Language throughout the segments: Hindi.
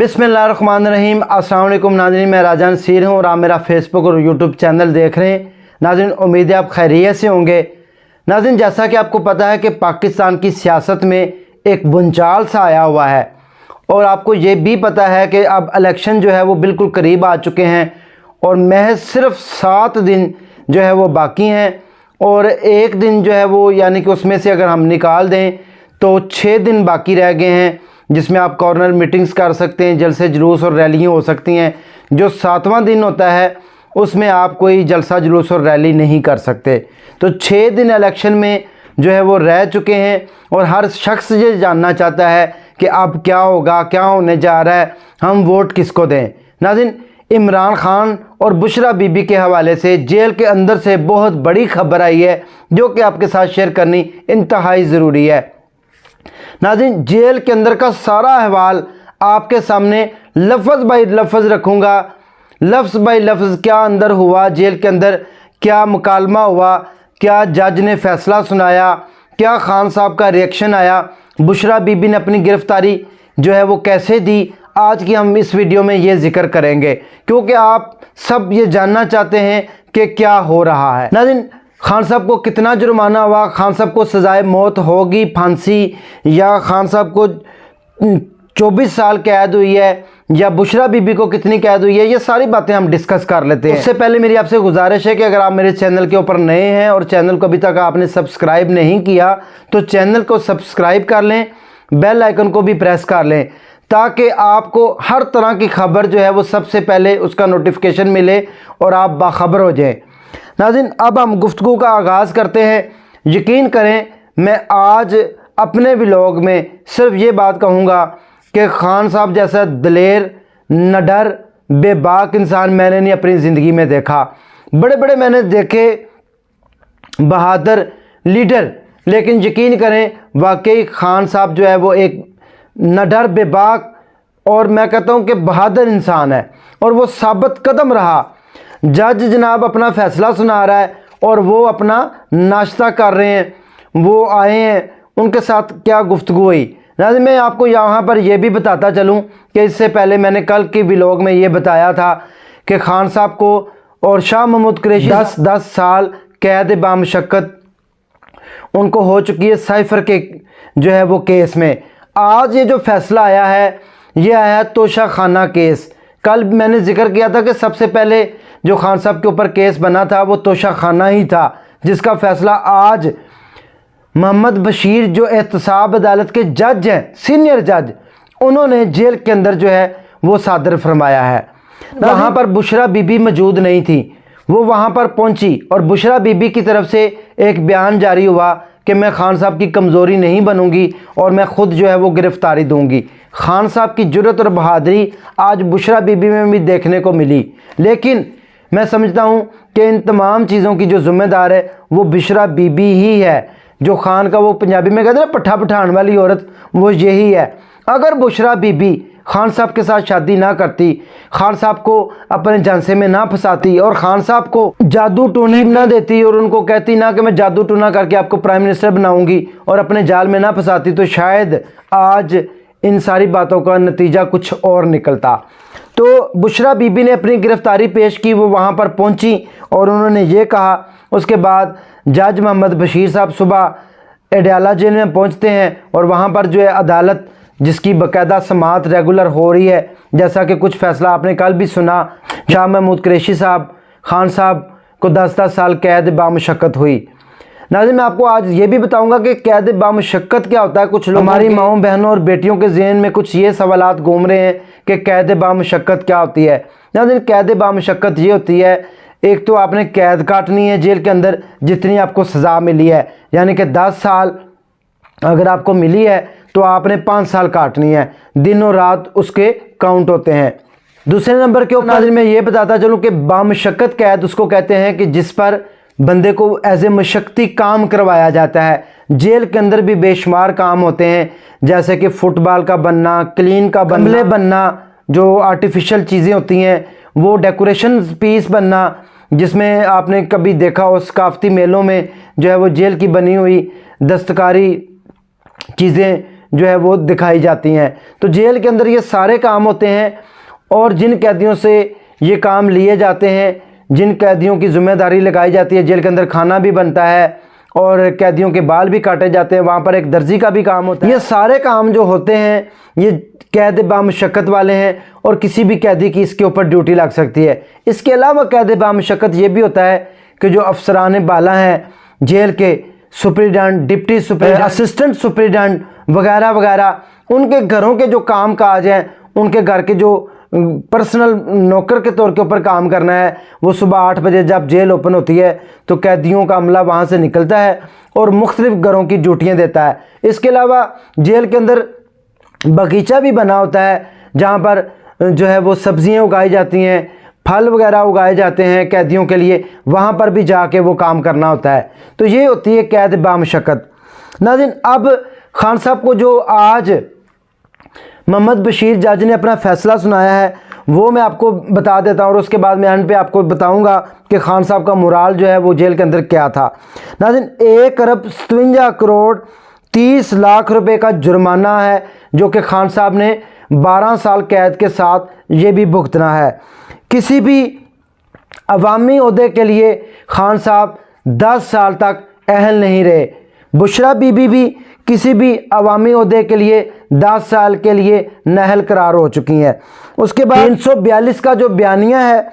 बिस्मिल्लाहिर्रहमानिर्रहीम। अस्सलाम वालेकुम नाज़रीन, मैं राजान सीर हूँ और आप मेरा फेसबुक और यूट्यूब चैनल देख रहे हैं। नाज़रीन, उम्मीद है आप खैरियत से होंगे। नाज़रीन, जैसा कि आपको पता है कि पाकिस्तान की सियासत में एक भूचाल सा आया हुआ है और आपको ये भी पता है कि अब इलेक्शन जो है वो बिल्कुल करीब आ चुके हैं और महज सिर्फ 7 दिन जो है वो बाकी हैं और एक दिन जो है वो यानी कि उसमें से अगर हम निकाल दें तो 6 दिन बाकी रह गए हैं, जिसमें आप कॉर्नर मीटिंग्स कर सकते हैं, जलसे जुलूस और रैलियाँ हो सकती हैं। जो 7वां दिन होता है उसमें आप कोई जलसा जुलूस और रैली नहीं कर सकते। तो 6 दिन इलेक्शन में जो है वो रह चुके हैं और हर शख्स ये जानना चाहता है कि अब क्या होगा, क्या होने जा रहा है, हम वोट किसको दें। नाज़रीन, इमरान खान और बुशरा बीबी के हवाले से जेल के अंदर से बहुत बड़ी खबर आई है जो कि आपके साथ शेयर करनी इंतहाई ज़रूरी है। नाज़रीन, जेल के अंदर का सारा अहवाल आपके सामने लफ्ज़ बाई लफ्ज़ रखूँगा। लफ्ज़ बाई लफ्ज़ क्या अंदर हुआ, जेल के अंदर क्या मुकालमा हुआ, क्या जज ने फ़ैसला सुनाया, क्या खान साहब का रिएक्शन आया, बुशरा बीबी ने अपनी गिरफ़्तारी जो है वो कैसे दी, आज की हम इस वीडियो में ये ज़िक्र करेंगे क्योंकि आप सब ये जानना चाहते हैं कि क्या हो रहा है। नाज़रीन, खान साहब को कितना जुर्माना हुआ, खान साहब को सज़ाए मौत होगी, फांसी, या खान साहब को 24 साल कैद हुई है, या बुशरा बीबी को कितनी कैद हुई है, ये सारी बातें हम डिस्कस कर लेते हैं। उससे पहले मेरी आपसे गुजारिश है कि अगर आप मेरे चैनल के ऊपर नए हैं और चैनल को अभी तक आपने सब्सक्राइब नहीं किया तो चैनल को सब्सक्राइब कर लें, बेल आइकन को भी प्रेस कर लें ताकि आपको हर तरह की खबर जो है वो सबसे पहले उसका नोटिफिकेशन मिले और आप बाखबर हो जाएं। नाज़रीन, अब हम गुफ्तगू का आगाज़ करते हैं। यकीन करें, मैं आज अपने व्लॉग में सिर्फ ये बात कहूँगा कि खान साहब जैसा दिलेर, निडर, बेबाक इंसान मैंने नहीं अपनी ज़िंदगी में देखा। बड़े बड़े मैंने देखे बहादुर लीडर, लेकिन यकीन करें वाकई खान साहब जो है वो एक निडर, बेबाक और मैं कहता हूँ कि बहादुर इंसान है और वो साबित कदम रहा। जज जनाब अपना फ़ैसला सुना रहा है और वो अपना नाश्ता कर रहे हैं, वो आए हैं, उनके साथ क्या गुफ्तगू हुई। नाज़रीन, मैं आपको यहाँ पर यह भी बताता चलूँ कि इससे पहले मैंने कल की व्लॉग में ये बताया था कि खान साहब को और शाह महमूद कुरैशी 10 साल कैद बामुशक्कत उनको हो चुकी है साइफर के जो है वो केस में। आज ये जो फ़ैसला आया है ये आया है तोशा खाना केस। कल मैंने जिक्र किया था कि सबसे पहले जो खान साहब के ऊपर केस बना था वो तोशा खाना ही था, जिसका फ़ैसला आज मोहम्मद बशीर जो एहतसाब अदालत के जज हैं, सीनियर जज, उन्होंने जेल के अंदर जो है वो सादर फरमाया है। वहाँ पर बुशरा बीबी मौजूद नहीं थी, वो वहाँ पर पहुँची और बुशरा बीबी की तरफ से एक बयान जारी हुआ कि मैं खान साहब की कमज़ोरी नहीं बनूंगी और मैं ख़ुद जो है वो गिरफ़्तारी दूंगी। खान साहब की जुर्रत और बहादुरी आज बुशरा बीबी में भी देखने को मिली, लेकिन मैं समझता हूँ कि इन तमाम चीज़ों की जो ज़िम्मेदार है वो बुशरा बीबी ही है। जो खान का वो पंजाबी में कहते हैं पट्ठा बिठाने वाली औरत, वो यही है। अगर बुशरा बीबी खान साहब के साथ शादी ना करती, खान साहब को अपने झांसे में ना फंसाती और खान साहब को जादू टूनी ना देती और उनको कहती ना कि मैं जादू टूना करके आपको प्राइम मिनिस्टर बनाऊंगी और अपने जाल में ना फंसाती, तो शायद आज इन सारी बातों का नतीजा कुछ और निकलता। तो बुशरा बीबी ने अपनी गिरफ़्तारी पेश की, वो वहाँ पर पहुँची और उन्होंने ये कहा। उसके बाद जज मोहम्मद बशीर साहब सुबह अडयाला जेल में पहुँचते हैं और वहाँ पर जो है अदालत जिसकी बाकायदा समाअत रेगुलर हो रही है, जैसा कि कुछ फ़ैसला आपने कल भी सुना। शाह महमूद कुरैशी साहब, खान साहब को 10 साल कैद बामुशक्कत हुई। नाज़रीन, मैं आपको आज ये भी बताऊंगा कि कैद बामुशक्कत क्या होता है। कुछ लोग, हमारी माओं बहनों और बेटियों के ज़हन में कुछ ये सवालात घूम रहे हैं कि कैद बामुशक्कत क्या होती है। नाज़रीन, कैद बामुशक्कत ये होती है, एक तो आपने कैद काटनी है जेल के अंदर जितनी आपको सज़ा मिली है, यानी कि 10 साल अगर आपको मिली है तो आपने 5 साल काटनी है, दिन और रात उसके काउंट होते हैं। दूसरे नंबर के ऊपर नाज़रीन मैं ये बताता चलूँ कि बामुशक्कत कैद उसको कहते हैं कि जिस पर बंदे को एज ए मशक्क़ती काम करवाया जाता है। जेल के अंदर भी बेशुमार काम होते हैं, जैसे कि फ़ुटबॉल का बनना, क्लीन का बनना, जो आर्टिफिशियल चीज़ें होती हैं वो डेकोरेशन पीस बनना, जिसमें आपने कभी देखा हो सकाफती मेलों में जो है वो जेल की बनी हुई दस्तकारी चीज़ें जो है वो दिखाई जाती हैं। तो जेल के अंदर ये सारे काम होते हैं और जिन कैदियों से ये काम लिए जाते हैं, जिन कैदियों की ज़िम्मेदारी लगाई जाती है, जेल के अंदर खाना भी बनता है और कैदियों के बाल भी काटे जाते हैं, वहाँ पर एक दर्जी का भी काम होता है। ये सारे काम जो होते हैं ये कैद बामुशक्कत वाले हैं और किसी भी कैदी की इसके ऊपर ड्यूटी लग सकती है। इसके अलावा कैद बामुशक्कत ये भी होता है कि जो अफसरान बाला हैं जेल के, superintendent, deputy superintendent, assistant superintendent वगैरह वगैरह, उनके घरों के जो काम काज हैं, उनके घर के जो पर्सनल नौकर के तौर के ऊपर काम करना है, वो सुबह 8 बजे जब जेल ओपन होती है तो कैदियों का अमला वहाँ से निकलता है और मुख्तलिफ घरों की ड्यूटियाँ देता है। इसके अलावा जेल के अंदर बगीचा भी बना होता है जहाँ पर जो है वो सब्जियाँ उगाई जाती हैं, फल वगैरह उगाए जाते हैं कैदियों के लिए, वहाँ पर भी जाके वो काम करना होता है। तो ये होती है कैद बामुशक्कत। नाज़रीन, अब खान साहब को जो आज मोहम्मद बशीर जज ने अपना फ़ैसला सुनाया है वो मैं आपको बता देता हूँ और उसके बाद मैं एंड पे आपको बताऊँगा कि खान साहब का मोराल जो है वो जेल के अंदर क्या था। नाज़रीन, 1 अरब 57 करोड़ 30 लाख रुपए का जुर्माना है जो कि खान साहब ने 12 साल कैद के साथ ये भी भुगतना है। किसी भी अवामी ओहदे के लिए खान साहब 10 साल तक अहल नहीं रहे। बुशरा बीबी भी किसी भी अवामी ओहदे के लिए 10 साल के लिए नाअहल करार हो चुकी हैं। उसके बाद 342 का जो बयानिया है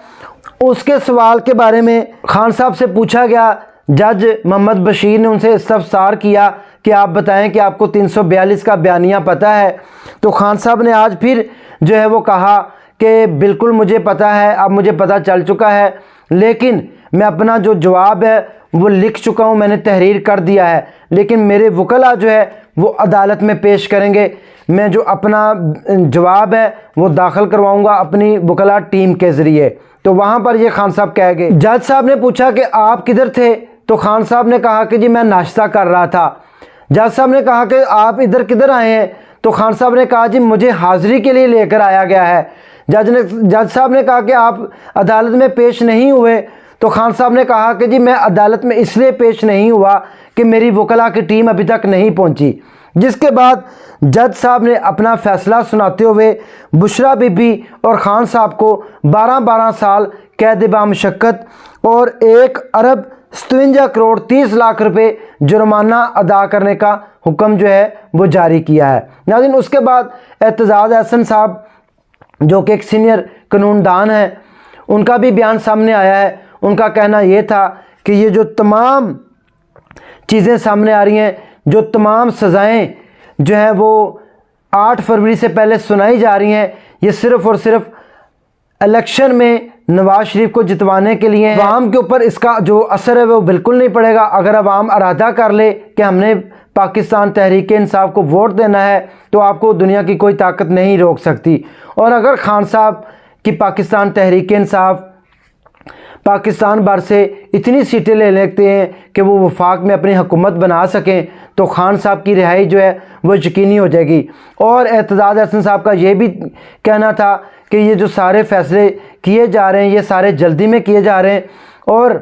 उसके सवाल के बारे में खान साहब से पूछा गया। जज मोहम्मद बशीर ने उनसे इस्तफसार किया कि आप बताएं कि आपको 342 का बयानिया पता है। तो खान साहब ने आज फिर जो है वो कहा कि बिल्कुल मुझे पता है, अब मुझे पता चल चुका है, लेकिन मैं अपना जो जवाब है वो लिख चुका हूँ, मैंने तहरीर कर दिया है, लेकिन मेरे वकला जो है वो अदालत में पेश करेंगे। मैं जो अपना जवाब है वो दाखिल करवाऊँगा अपनी वकला टीम के ज़रिए। तो वहाँ पर ये खान साहब कह गए। जज साहब ने पूछा कि आप किधर थे? तो खान साहब ने कहा कि जी मैं नाश्ता कर रहा था। जज साहब ने कहा कि आप इधर किधर आए हैं? तो खान साहब ने कहा जी मुझे हाज़िरी के लिए लेकर आया गया है। जज साहब ने कहा कि आप अदालत में पेश नहीं हुए। तो खान साहब ने कहा कि जी मैं अदालत में इसलिए पेश नहीं हुआ कि मेरी वकला की टीम अभी तक नहीं पहुंची। जिसके बाद जज साहब ने अपना फ़ैसला सुनाते हुए बुशरा बीबी और खान साहब को 12-12 साल कैद बामुशक्कत और 1 अरब 57 करोड़ 30 लाख रुपए जुर्माना अदा करने का हुक्म जो है वो जारी किया है। नाज़रीन, उसके बाद एतजाज़ अहसन साहब जो कि एक सीनियर कानूनदान है, उनका भी बयान सामने आया है। उनका कहना ये था कि ये जो तमाम चीज़ें सामने आ रही हैं, जो तमाम सज़ाएं जो हैं वो 8 फरवरी से पहले सुनाई जा रही हैं, ये सिर्फ़ और सिर्फ इलेक्शन में नवाज शरीफ को जितवाने के लिए। अवाम के ऊपर इसका जो असर है वो बिल्कुल नहीं पड़ेगा। अगर अवाम इरादा कर ले कि हमने पाकिस्तान तहरीक इंसाफ को वोट देना है तो आपको दुनिया की कोई ताकत नहीं रोक सकती। और अगर खान साहब की पाकिस्तान तहरीक इंसाफ पाकिस्तान भर से इतनी सीटें ले लेते हैं कि वो वफाक में अपनी हुकूमत बना सकें तो खान साहब की रिहाई जो है वो यकीनी हो जाएगी। और एतजाज़ अहसन साहब का ये भी कहना था कि ये जो सारे फ़ैसले किए जा रहे हैं ये सारे जल्दी में किए जा रहे हैं और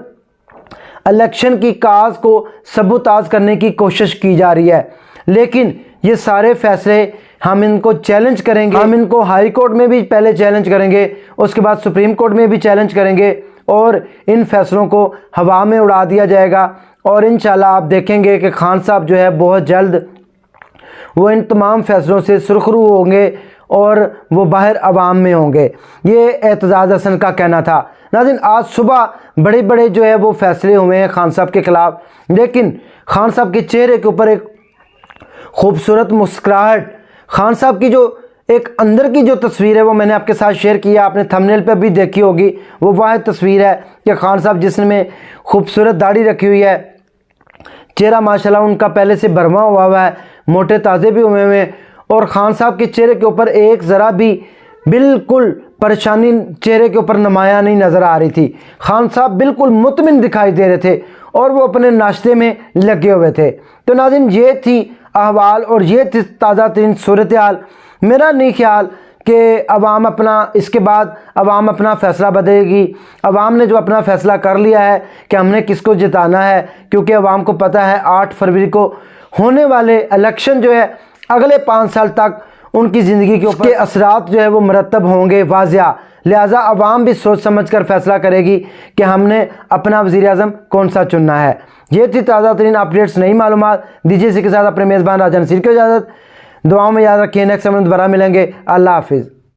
इलेक्शन की काज को सबूताज करने की कोशिश की जा रही है। लेकिन ये सारे फ़ैसले हम इनको चैलेंज करेंगे। हम इनको हाई कोर्ट में भी पहले चैलेंज करेंगे, उसके बाद सुप्रीम कोर्ट में भी चैलेंज करेंगे और इन फैसलों को हवा में उड़ा दिया जाएगा। और इंशाल्लाह आप देखेंगे कि खान साहब जो है बहुत जल्द वो इन तमाम फैसलों से सुरखरू होंगे और वो बाहर अवाम में होंगे। ये एतजाज़ हसन का कहना था। नाज़रीन, आज सुबह बड़े बड़े जो है वो फैसले हुए हैं खान साहब के ख़िलाफ़, लेकिन खान साहब के चेहरे के ऊपर एक खूबसूरत मुस्कुराहट, खान साहब की जो एक अंदर की जो तस्वीर है वो मैंने आपके साथ शेयर किया, आपने थंबनेल पे भी देखी होगी। वो वाह तस्वीर है कि खान साहब जिसमें खूबसूरत दाढ़ी रखी हुई है, चेहरा माशाल्लाह उनका पहले से भरमा हुआ है, मोटे ताज़े भी हुए हैं और खान साहब के चेहरे के ऊपर एक ज़रा भी बिल्कुल परेशानी चेहरे के ऊपर नुमाया नहीं नज़र आ रही थी। खान साहब बिल्कुल मुतमिन दिखाई दे रहे थे और वो अपने नाश्ते में लगे हुए थे। तो नाज़रीन, ये थी अहवाल और ये थी ताज़ा तरीन सूरत हाल। मेरा नहीं ख्याल कि अवाम अपना इसके बाद अवाम अपना फ़ैसला बदलेगी। अवाम ने जो अपना फ़ैसला कर लिया है कि हमने किसको जिताना है, क्योंकि अवाम को पता है 8 फरवरी को होने वाले इलेक्शन जो है अगले 5 साल तक उनकी ज़िंदगी के ऊपर असरात जो है वो मरतब होंगे वाजिया। लिहाजा अवाम भी सोच समझ कर फैसला करेगी कि हमने अपना वज़ीर आज़म कौन सा चुनना है। ये थी ताज़ा तरीन अपडेट्स, नई मालूमात। दीजिए इसी के साथ अपने मेज़बान राजा नसीर को इजाज़त। दुआओं में याद रखिए, नेक्स्ट समय दोबारा मिलेंगे। अल्लाह हाफिज़।